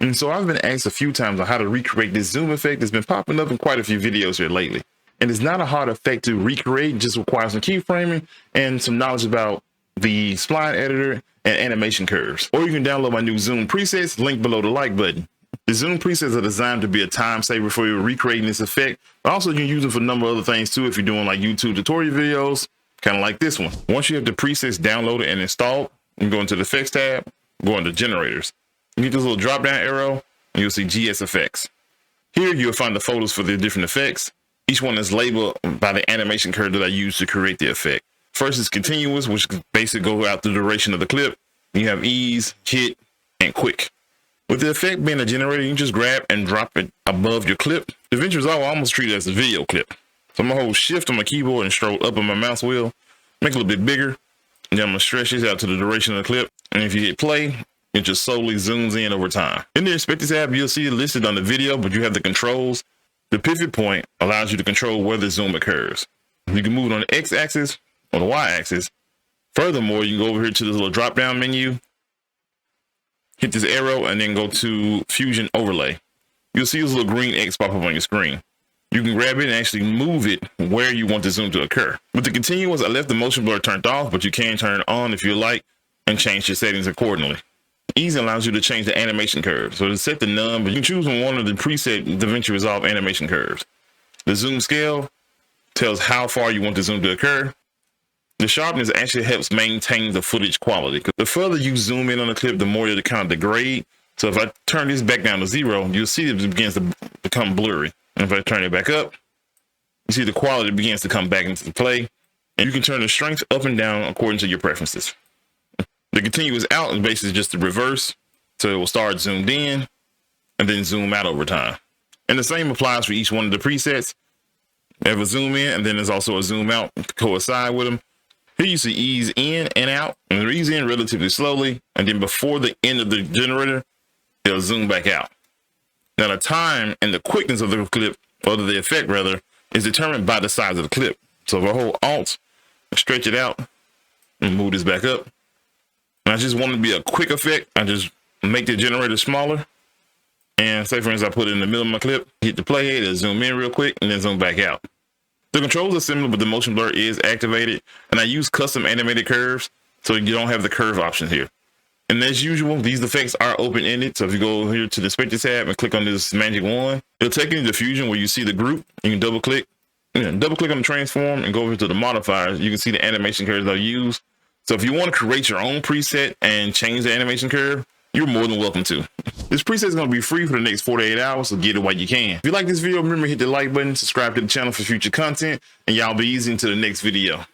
And so I've been asked a few times on how to recreate this zoom effect that's been popping up in quite a few videos here lately. And it's not a hard effect to recreate, just requires some keyframing and some knowledge about the spline editor and animation curves. Or you can download my new Zoom presets, link below the like button. The Zoom presets are designed to be a time saver for you recreating this effect, but also you can use it for a number of other things too if you're doing like YouTube tutorial videos, kind of like this one. Once you have the presets downloaded and installed, you can go into the effects tab, go into generators. You get this little drop down arrow and you'll see GS effects. Here you'll find the photos for the different effects. Each one is labeled by the animation curve that I use to create the effect. First is continuous, which basically goes out the duration of the clip. You have ease, hit, and quick. With the effect being a generator, you can just grab and drop it above your clip. Davinci Resolve, I almost treat it as a video clip. So I'm gonna hold shift on my keyboard and scroll up on my mouse wheel, make it a little bit bigger, and then I'm gonna stretch this out to the duration of the clip. And if you hit play, it just slowly zooms in over time. In the Inspector tab, you'll see it listed on the video, but you have the controls. The pivot point allows you to control where the zoom occurs. You can move it on the X-axis or the Y-axis. Furthermore, you can go over here to this little drop-down menu, hit this arrow, and then go to Fusion Overlay. You'll see this little green X pop up on your screen. You can grab it and actually move it where you want the zoom to occur. With the continuous, I left the motion blur turned off, but you can turn it on if you like and change your settings accordingly. Ease allows you to change the animation curve. So to set the none, but you can choose from one of the preset Davinci Resolve animation curves. The zoom scale tells how far you want the zoom to occur. The sharpness actually helps maintain the footage quality. The further you zoom in on the clip, the more it'll kind of degrade. So if I turn this back down to 0, you'll see it begins to become blurry. And if I turn it back up, you see the quality begins to come back into play. And you can turn the strength up and down according to your preferences. The continuous out is basically just the reverse. So it will start zoomed in and then zoom out over time. And the same applies for each one of the presets. You have a zoom in and then there's also a zoom out to coincide with them. Here you see ease in and out, and ease in relatively slowly. And then before the end of the generator, it'll zoom back out. Now the time and the quickness of the clip, or the effect rather, is determined by the size of the clip. So if I hold Alt, stretch it out, and move this back up, and I just want it to be a quick effect, I just make the generator smaller. And say for instance, I put it in the middle of my clip, hit the play, it'll zoom in real quick, and then zoom back out. The controls are similar, but the motion blur is activated, and I use custom animated curves, so you don't have the curve options here. And as usual, these effects are open-ended, so if you go here to the Inspector tab and click on this magic wand, it'll take you into Fusion where you see the group. You can double-click on the transform and go over to the modifiers. You can see the animation curves I use. So if you want to create your own preset and change the animation curve, you're more than welcome to. This preset is going to be free for the next 48 hours, so get it while you can. If you like this video, remember to hit the like button, subscribe to the channel for future content, and y'all be easy into the next video.